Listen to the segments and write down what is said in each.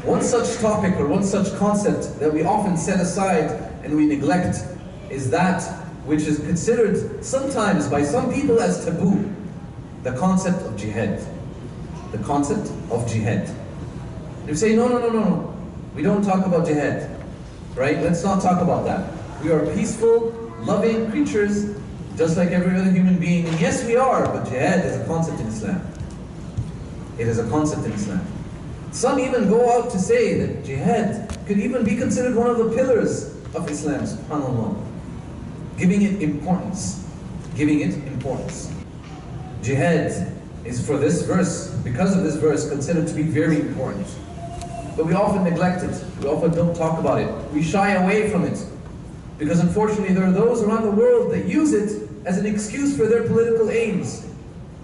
One such topic or one such concept that we often set aside and we neglect is that which is considered sometimes by some people as taboo, the concept of jihad. The concept of jihad. And you say, no, we don't talk about jihad, right? Let's not talk about that. We are peaceful, loving creatures, just like every other human being. And yes, we are, but jihad is a concept in Islam. It is a concept in Islam. Some even go out to say that jihad could even be considered one of the pillars of Islam, subhanAllah. Giving it importance. Giving it importance. Jihad is for this verse, because of this verse, considered to be very important. But we often neglect it. We often don't talk about it. We shy away from it. Because unfortunately there are those around the world that use it as an excuse for their political aims.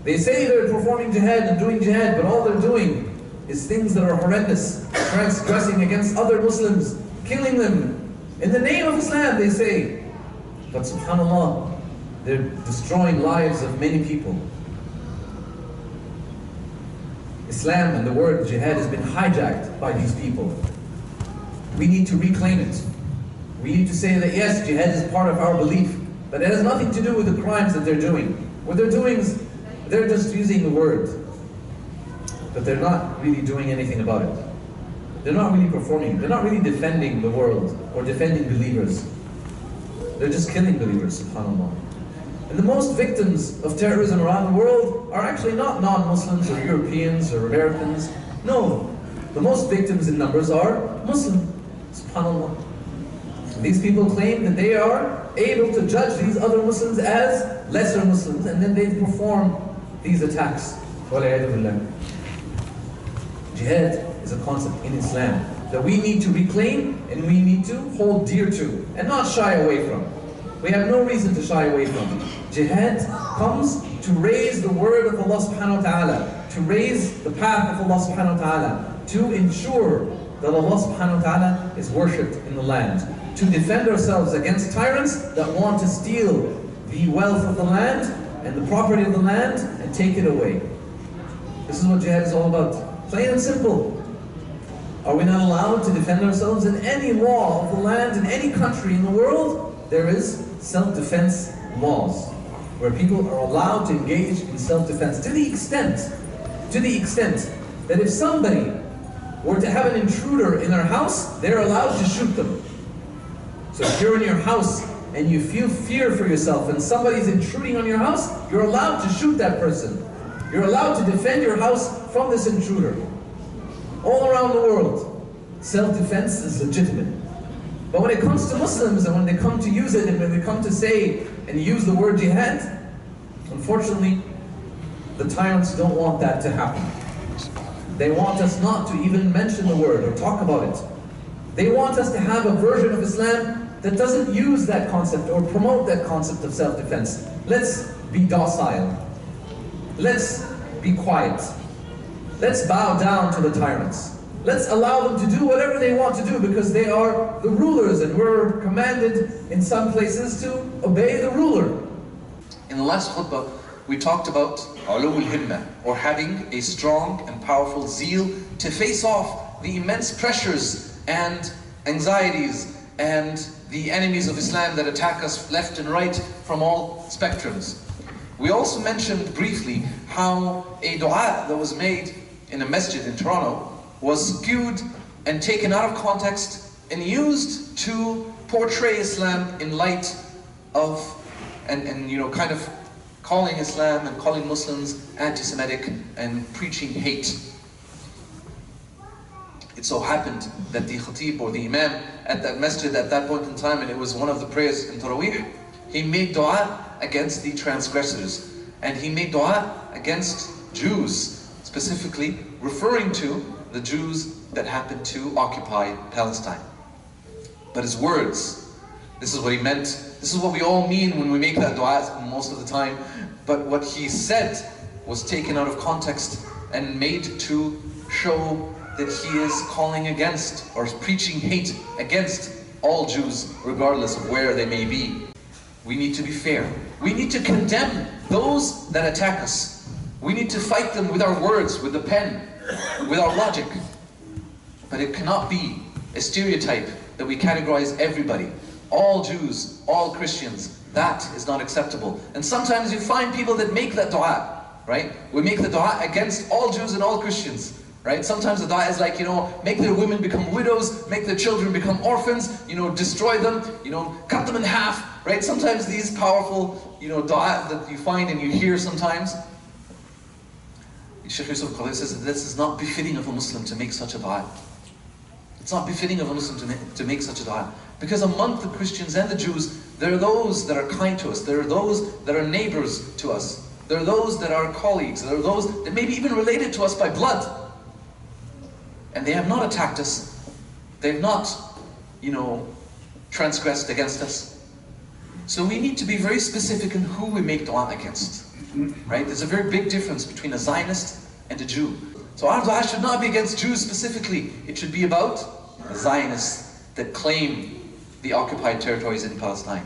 They say they're performing jihad and doing jihad, but all they're doing is things that are horrendous, transgressing against other Muslims, killing them. In the name of Islam, they say. But subhanAllah, they're destroying lives of many people. Islam and the word jihad has been hijacked by these people. We need to reclaim it. We need to say that yes, jihad is part of our belief, but it has nothing to do with the crimes that they're doing. What they're doing is, they're just using the word, but they're not really doing anything about it. They're not really performing. They're not really defending the world or defending believers. They're just killing believers, subhanAllah. And the most victims of terrorism around the world are actually not non-Muslims or Europeans or Americans. No, the most victims in numbers are Muslim, subhanAllah. These people claim that they are able to judge these other Muslims as lesser Muslims, and then they perform these attacks. Jihad is a concept in Islam that we need to reclaim and we need to hold dear to and not shy away from. We have no reason to shy away from it. Jihad comes to raise the word of Allah subhanahu wa ta'ala, to raise the path of Allah subhanahu wa ta'ala, to ensure that Allah subhanahu wa ta'ala is worshipped in the land, to defend ourselves against tyrants that want to steal the wealth of the land and the property of the land and take it away. This is what jihad is all about. Plain and simple. Are we not allowed to defend ourselves in any law of the land, in any country in the world? There is self-defense laws where people are allowed to engage in self-defense to the extent that if somebody were to have an intruder in their house, they're allowed to shoot them. So if you're in your house and you feel fear for yourself and somebody's intruding on your house, you're allowed to shoot that person. You're allowed to defend your house from this intruder. All around the world, self-defense is legitimate. But when it comes to Muslims and when they come to use it and when they come to say and use the word jihad, unfortunately, the tyrants don't want that to happen. They want us not to even mention the word or talk about it. They want us to have a version of Islam that doesn't use that concept or promote that concept of self-defense. Let's be docile. Let's be quiet. Let's bow down to the tyrants. Let's allow them to do whatever they want to do because they are the rulers and we're commanded in some places to obey the ruler. In the last khutbah, we talked about ulul himma, or having a strong and powerful zeal to face off the immense pressures and anxieties and the enemies of Islam that attack us left and right from all spectrums. We also mentioned briefly how a dua that was made in a masjid in Toronto was skewed and taken out of context and used to portray Islam in light of and you know, kind of calling Islam and calling Muslims anti-Semitic and preaching hate. It so happened that the khatib or the imam at that masjid at that point in time, and it was one of the prayers in Taraweeh, he made dua against the transgressors, and he made dua against Jews, specifically referring to the Jews that happened to occupy Palestine. But his words, this is what he meant, this is what we all mean when we make that dua most of the time, but what he said was taken out of context and made to show that he is calling against or preaching hate against all Jews, regardless of where they may be. We need to be fair. We need to condemn those that attack us. We need to fight them with our words, with the pen, with our logic. But it cannot be a stereotype that we categorize everybody. All Jews, all Christians, that is not acceptable. And sometimes you find people that make that dua, right? We make the dua against all Jews and all Christians, right? Sometimes the dua is like, make their women become widows, make their children become orphans, destroy them, cut them in half, right? Sometimes these powerful, dua that you find and you hear sometimes. Shaykh Yusuf Qadhi says that this is not befitting of a Muslim to make such a dua. It's not befitting of a Muslim to make such a dua. Because among the Christians and the Jews, there are those that are kind to us. There are those that are neighbors to us. There are those that are colleagues. There are those that may be even related to us by blood. And they have not attacked us. They have not, transgressed against us. So we need to be very specific in who we make dua against. Right? There's a very big difference between a Zionist and a Jew. So our dua should not be against Jews specifically. It should be about the Zionists that claim the occupied territories in Palestine.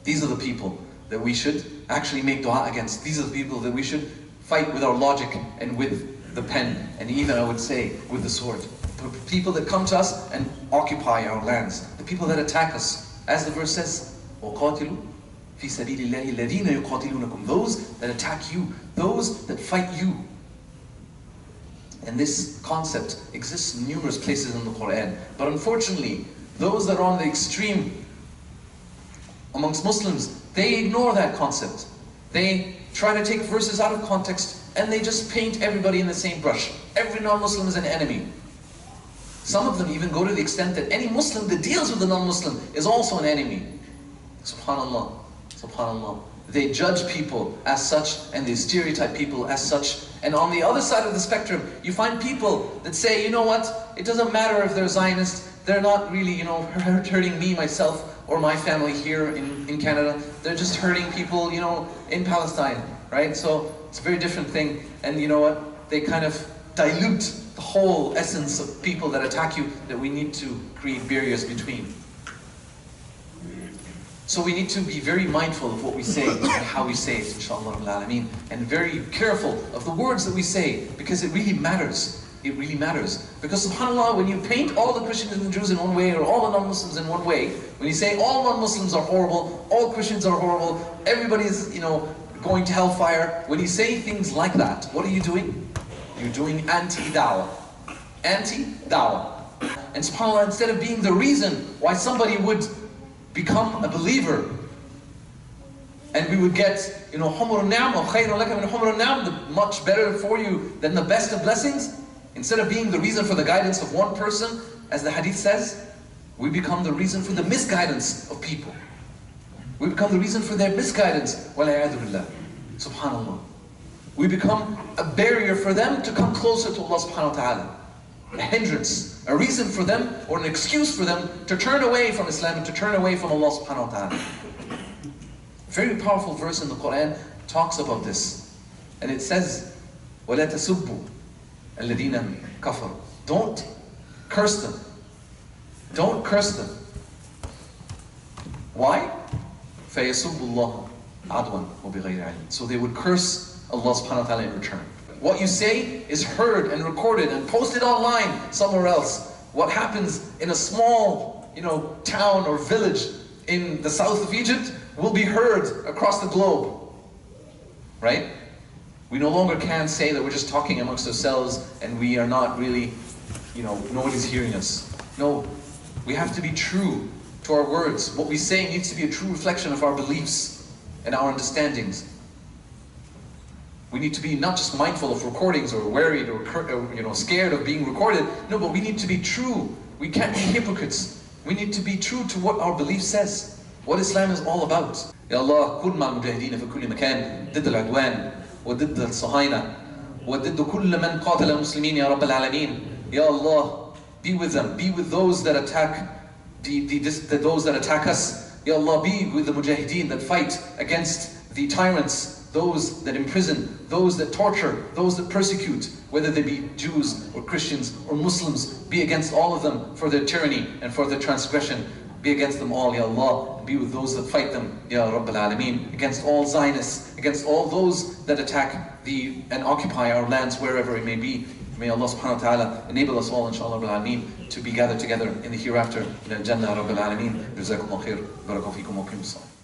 These are the people that we should actually make dua against. These are the people that we should fight with our logic and with the pen, and even, I would say, with the sword. The people that come to us and occupy our lands. The people that attack us. As the verse says, وَقَاتِلُوا فِي سَبِيلِ اللَّهِ الَّذِينَ يُقَاتِلُونَكُمْ. Those that attack you, those that fight you. And this concept exists in numerous places in the Quran. But unfortunately, those that are on the extreme amongst Muslims, they ignore that concept. They try to take verses out of context and they just paint everybody in the same brush. Every non-Muslim is an enemy. Some of them even go to the extent that any Muslim that deals with a non-Muslim is also an enemy. Subhanallah, subhanallah. They judge people as such and they stereotype people as such. And on the other side of the spectrum, you find people that say, you know what, it doesn't matter if they're Zionists, they're not really, hurting me, myself, or my family here in Canada. They're just hurting people, in Palestine, right? So it's a very different thing. And you know what? They kind of dilute the whole essence of people that attack you, that we need to create barriers between. So we need to be very mindful of what we say and how we say it, inshallah al-alameen, and very careful of the words that we say, because it really matters. It really matters. Because subhanAllah, when you paint all the Christians and the Jews in one way, or all the non-Muslims in one way, when you say all non-Muslims are horrible, all Christians are horrible, everybody is, going to hellfire, when you say things like that, what are you doing? You're doing anti-dawah. Anti-dawah. And subhanAllah, instead of being the reason why somebody would become a believer, and we would get, humur al-ni'am, khayrun laka min humur al-ni'am, much better for you than the best of blessings. Instead of being the reason for the guidance of one person, as the hadith says, we become the reason for the misguidance of people. We become the reason for their misguidance. Walayadu billah. Subhanallah. We become a barrier for them to come closer to Allah subhanahu wa ta'ala. A hindrance, a reason for them, or an excuse for them to turn away from Islam and to turn away from Allah subhanahu wa ta'ala. A very powerful verse in the Quran talks about this. And it says, وَلَا تَسُبُّوا الَّذِينَ كَفَرُوا. Don't curse them. Don't curse them. Why? فَيَسُبُّ اللَّهَ عَدْوًا وَبِغَيْرِ عِلْمٍ. So they would curse Allah subhanahu wa ta'ala in return. What you say is heard and recorded and posted online somewhere else. What happens in a small, town or village in the south of Egypt will be heard across the globe. Right? We no longer can say that we're just talking amongst ourselves and we are not really, nobody's hearing us. No, we have to be true to our words. What we say needs to be a true reflection of our beliefs and our understandings. We need to be not just mindful of recordings or worried or scared of being recorded. No, but we need to be true. We can't be hypocrites. We need to be true to what our belief says, what Islam is all about. Ya Allah, kun ma mujahideen fi kulli makan, ضد العدوان وضد الصهاينة وضد كل من قاتل المسلمين يا رب العالمين. Ya Allah, be with them, be with those that attack those that attack us. Ya Allah, be with the mujahideen that fight against the tyrants, those that imprison, those that torture, those that persecute, whether they be Jews or Christians or Muslims. Be against all of them for their tyranny and for their transgression. Be against them all, Ya Allah, and be with those that fight them, Ya Rabb al-Alameen, against all Zionists, against all those that attack and occupy our lands wherever it may be. May Allah subhanahu wa ta'ala enable us all, inshallah rabbil alameen, to be gathered together in the hereafter in al-Jannah rabbil alameen. Jazakumullah khair. Barakallahu feekum wa qimus salam.